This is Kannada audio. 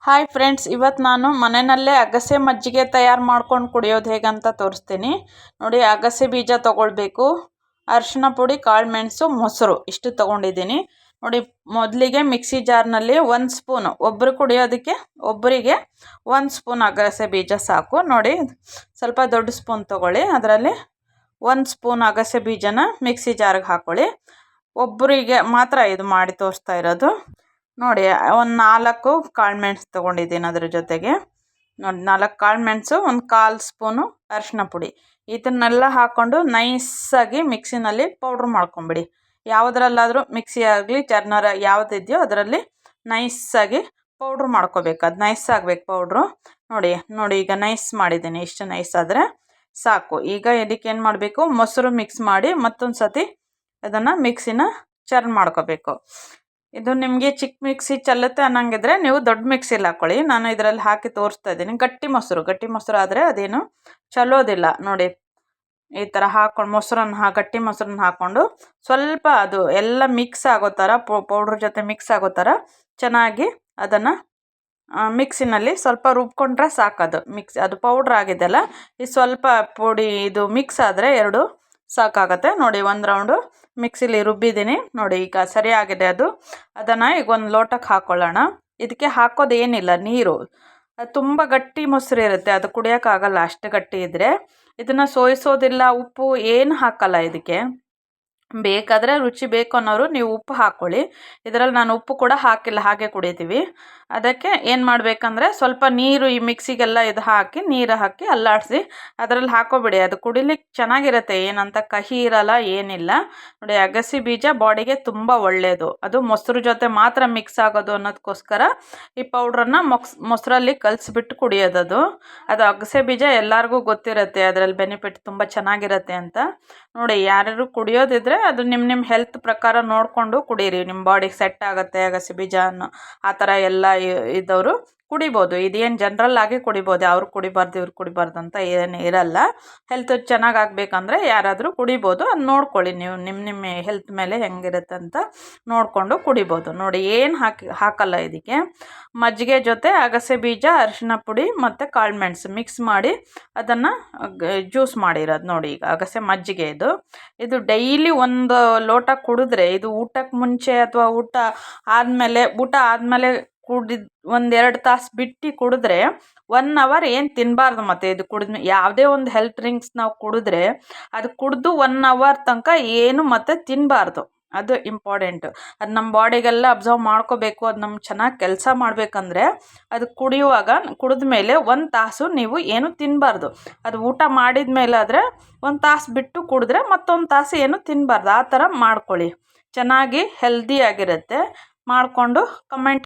ಹಾಯ್ ಫ್ರೆಂಡ್ಸ್, ಇವತ್ತು ನಾನು ಮನೆಯಲ್ಲೇ ಅಗಸೆ ಮಜ್ಜಿಗೆ ತಯಾರು ಮಾಡ್ಕೊಂಡು ಕುಡಿಯೋದು ಹೇಗಂತ ತೋರಿಸ್ತೀನಿ. ನೋಡಿ, ಅಗಸೆ ಬೀಜ ತೊಗೊಳ್ಬೇಕು, ಅರಿಶಿನ ಪುಡಿ, ಕಾಳು ಮೆಣಸು, ಮೊಸರು ಇಷ್ಟು ತೊಗೊಂಡಿದ್ದೀನಿ. ನೋಡಿ, ಮೊದಲಿಗೆ ಮಿಕ್ಸಿ ಜಾರ್ನಲ್ಲಿ 1 ಸ್ಪೂನು, ಒಬ್ಬರು ಕುಡಿಯೋದಕ್ಕೆ ಒಬ್ಬರಿಗೆ 1 ಸ್ಪೂನ್ ಅಗಸೆ ಬೀಜ ಸಾಕು. ನೋಡಿ, ಸ್ವಲ್ಪ ದೊಡ್ಡ ಸ್ಪೂನ್ ತೊಗೊಳ್ಳಿ, ಅದರಲ್ಲಿ 1 ಸ್ಪೂನ್ ಅಗಸೆ ಬೀಜನ ಮಿಕ್ಸಿ ಜಾರ್ಗೆ ಹಾಕ್ಕೊಳ್ಳಿ. ಒಬ್ಬರಿಗೆ ಮಾತ್ರ ಇದು ಮಾಡಿ ತೋರಿಸ್ತಾ ಇರೋದು. ನೋಡಿ, ಒಂದು 4 ಕಾಳು ಮೆಣಸು ತೊಗೊಂಡಿದ್ದೀನಿ. ಅದ್ರ ಜೊತೆಗೆ ನೋಡಿ 4 ಕಾಳು ಮೆಣಸು, ಒಂದು 1/4 ಸ್ಪೂನು ಅರಿಶಿನ ಪುಡಿ, ಇದನ್ನೆಲ್ಲ ಹಾಕ್ಕೊಂಡು ನೈಸಾಗಿ ಮಿಕ್ಸಿನಲ್ಲಿ ಪೌಡ್ರ್ ಮಾಡ್ಕೊಂಬಿಡಿ. ಯಾವುದ್ರಲ್ಲಾದರೂ ಮಿಕ್ಸಿ ಆಗಲಿ ಜರ್ನರ್ ಯಾವುದಿದೆಯೋ ಅದರಲ್ಲಿ ನೈಸಾಗಿ ಪೌಡ್ರ್ ಮಾಡ್ಕೋಬೇಕು. ಅದು ನೈಸ್ ಆಗಬೇಕು ಪೌಡ್ರು. ನೋಡಿ ಈಗ ನೈಸ್ ಮಾಡಿದ್ದೀನಿ. ಇಷ್ಟು ನೈಸ್ ಆದರೆ ಸಾಕು. ಈಗ ಇದಕ್ಕೆ ಏನು ಮಾಡಬೇಕು, ಮೊಸರು ಮಿಕ್ಸ್ ಮಾಡಿ ಮತ್ತೊಂದು ಸತಿ ಅದನ್ನು ಮಿಕ್ಸಿನ ಚರ್ನ್ ಮಾಡ್ಕೋಬೇಕು. ಇದು ನಿಮಗೆ ಚಿಕ್ಕ ಮಿಕ್ಸಿ ಚೆಲ್ಲುತ್ತೆ ಅನ್ನಂಗಿದ್ರೆ ನೀವು ದೊಡ್ಡ ಮಿಕ್ಸಿಲಿ ಹಾಕ್ಕೊಳ್ಳಿ. ನಾನು ಇದರಲ್ಲಿ ಹಾಕಿ ತೋರಿಸ್ತಾ ಇದ್ದೀನಿ. ಗಟ್ಟಿ ಮೊಸರು ಆದರೆ ಅದೇನು ಚಲೋದಿಲ್ಲ. ನೋಡಿ, ಈ ಥರ ಹಾಕ್ಕೊಂಡು ಗಟ್ಟಿ ಮೊಸರನ್ನ ಹಾಕ್ಕೊಂಡು ಸ್ವಲ್ಪ ಅದು ಎಲ್ಲ ಮಿಕ್ಸ್ ಆಗೋ ಥರ ಪೌಡ್ರ್ ಜೊತೆ ಮಿಕ್ಸ್ ಆಗೋ ಥರ ಚೆನ್ನಾಗಿ ಅದನ್ನು ಮಿಕ್ಸಿನಲ್ಲಿ ಸ್ವಲ್ಪ ರುಬ್ಕೊಂಡ್ರೆ ಸಾಕದು. ಅದು ಪೌಡ್ರ್ ಆಗಿದೆಯಲ್ಲ, ಈ ಸ್ವಲ್ಪ ಪುಡಿ ಇದು ಮಿಕ್ಸ್ ಆದರೆ ಎರಡು ಸಾಕಾಗತ್ತೆ. ನೋಡಿ, 1 ರೌಂಡು ಮಿಕ್ಸಿಲಿ ರುಬ್ಬಿದ್ದೀನಿ. ನೋಡಿ, ಈಗ ಸರಿಯಾಗಿದೆ ಅದು. ಅದನ್ನು ಈಗ ಒಂದು ಲೋಟಕ್ಕೆ ಹಾಕ್ಕೊಳ್ಳೋಣ. ಇದಕ್ಕೆ ಹಾಕೋದು ಏನಿಲ್ಲ, ನೀರು. ಅದು ತುಂಬ ಗಟ್ಟಿ ಮೊಸರು ಇರುತ್ತೆ, ಅದು ಕುಡಿಯೋಕ್ಕಾಗಲ್ಲ ಅಷ್ಟು ಗಟ್ಟಿ ಇದ್ದರೆ. ಇದನ್ನು ಸೋಯಿಸೋದಿಲ್ಲ, ಉಪ್ಪು ಏನು ಹಾಕಲ್ಲ ಇದಕ್ಕೆ. ಬೇಕಾದರೆ ರುಚಿ ಬೇಕು ಅನ್ನೋರು ನೀವು ಉಪ್ಪು ಹಾಕ್ಕೊಳ್ಳಿ. ಇದರಲ್ಲಿ ನಾನು ಉಪ್ಪು ಕೂಡ ಹಾಕಿಲ್ಲ, ಹಾಗೆ ಕುಡಿತೀವಿ. ಅದಕ್ಕೆ ಏನು ಮಾಡಬೇಕಂದ್ರೆ ಸ್ವಲ್ಪ ನೀರು ಈ ಮಿಕ್ಸಿಗೆಲ್ಲ ಇದು ಹಾಕಿ ನೀರು ಹಾಕಿ ಅಲ್ಲಾಡಿಸಿ ಅದರಲ್ಲಿ ಹಾಕೋಬಿಡಿ. ಅದು ಕುಡಿಲಿಕ್ಕೆ ಚೆನ್ನಾಗಿರುತ್ತೆ, ಏನಂತ ಕಹಿ ಇರಲ್ಲ, ಏನಿಲ್ಲ. ನೋಡಿ, ಅಗಸೆ ಬೀಜ ಬಾಡಿಗೆ ತುಂಬ ಒಳ್ಳೆಯದು. ಅದು ಮೊಸರು ಜೊತೆ ಮಾತ್ರ ಮಿಕ್ಸ್ ಆಗೋದು ಅನ್ನೋದಕ್ಕೋಸ್ಕರ ಈ ಪೌಡ್ರನ್ನು ಮೊಸರಲ್ಲಿ ಕಲಿಸ್ಬಿಟ್ಟು ಕುಡಿಯೋದದು. ಅದು ಅಗಸೆ ಬೀಜ ಎಲ್ಲರಿಗೂ ಗೊತ್ತಿರುತ್ತೆ, ಅದರಲ್ಲಿ ಬೆನಿಫಿಟ್ ತುಂಬ ಚೆನ್ನಾಗಿರುತ್ತೆ ಅಂತ. ನೋಡಿ, ಯಾರ್ಯಾರು ಕುಡಿಯೋದಿದ್ರೆ ಅದು ನಿಮ್ಮ ಹೆಲ್ತ್ ಪ್ರಕಾರ ನೋಡಿಕೊಂಡು ಕುಡೀರಿ. ನಿಮ್ಮ ಬಾಡಿಗೆ ಸೆಟ್ ಆಗುತ್ತೆ ಅಗಸೆ ಬೀಜ ಅನ್ನೋ ಆ ಥರ ಎಲ್ಲ ಇದ್ದವರು ಕುಡಿಬೋದು. ಇದೇನು ಜನರಲ್ ಆಗಿ ಕುಡಿಬೋದು, ಅವ್ರು ಕುಡಿಬಾರ್ದು ಇವ್ರು ಕುಡಿಬಾರ್ದು ಅಂತ ಏನು ಇರಲ್ಲ. ಹೆಲ್ತ್ ಚೆನ್ನಾಗಿ ಆಗಬೇಕಂದ್ರೆ ಯಾರಾದರೂ ಕುಡಿಬೋದು. ಅದು ನೋಡ್ಕೊಳ್ಳಿ ನೀವು, ನಿಮ್ಮ ಹೆಲ್ತ್ ಮೇಲೆ ಹೆಂಗಿರುತ್ತೆ ಅಂತ ನೋಡಿಕೊಂಡು ಕುಡಿಬೋದು. ನೋಡಿ, ಏನು ಹಾಕಲ್ಲ ಇದಕ್ಕೆ. ಮಜ್ಜಿಗೆ ಜೊತೆ ಅಗಸೆ ಬೀಜ, ಅರಿಶಿನ ಪುಡಿ ಮತ್ತು ಕಾಳು ಮೆಣಸು ಮಿಕ್ಸ್ ಮಾಡಿ ಅದನ್ನು ಜ್ಯೂಸ್ ಮಾಡಿರೋದು. ನೋಡಿ, ಈಗ ಅಗಸೆ ಮಜ್ಜಿಗೆ ಇದು ಡೈಲಿ 1 ಲೋಟ ಕುಡಿದ್ರೆ, ಇದು ಊಟಕ್ಕೆ ಮುಂಚೆ ಅಥವಾ ಊಟ ಆದಮೇಲೆ ಕುಡಿದು 1-2 ತಾಸು ಬಿಟ್ಟು ಕುಡಿದ್ರೆ 1 ಅವರ್ ಏನು ತಿನ್ನಬಾರ್ದು. ಮತ್ತು ಇದು ಕುಡಿದ್ಮೇಲೆ ಯಾವುದೇ ಒಂದು ಹೆಲ್ತ್ ಡ್ರಿಂಕ್ಸ್ ನಾವು ಕುಡಿದ್ರೆ ಅದು ಕುಡಿದು 1 ಅವರ್ ತನಕ ಏನು ಮತ್ತೆ ತಿನ್ನಬಾರ್ದು. ಅದು ಇಂಪಾರ್ಟೆಂಟು. ಅದು ನಮ್ಮ ಬಾಡಿಗೆಲ್ಲ ಅಬ್ಸರ್ವ್ ಮಾಡ್ಕೋಬೇಕು. ಅದು ನಮ್ಗೆ ಚೆನ್ನಾಗಿ ಕೆಲಸ ಮಾಡಬೇಕಂದ್ರೆ ಅದು ಕುಡಿದ ಮೇಲೆ 1 ತಾಸು ನೀವು ಏನು ತಿನ್ನಬಾರ್ದು. ಅದು ಊಟ ಮಾಡಿದ ಮೇಲೆ ಆದರೆ 1 ತಾಸು ಬಿಟ್ಟು ಕುಡಿದ್ರೆ ಮತ್ತೊಂದು ತಾಸು ಏನು ತಿನ್ನಬಾರ್ದು. ಆ ಥರ ಮಾಡ್ಕೊಳ್ಳಿ, ಚೆನ್ನಾಗಿ ಹೆಲ್ದಿಯಾಗಿರುತ್ತೆ. ಮಾಡಿಕೊಂಡು ಕಮೆಂಟ್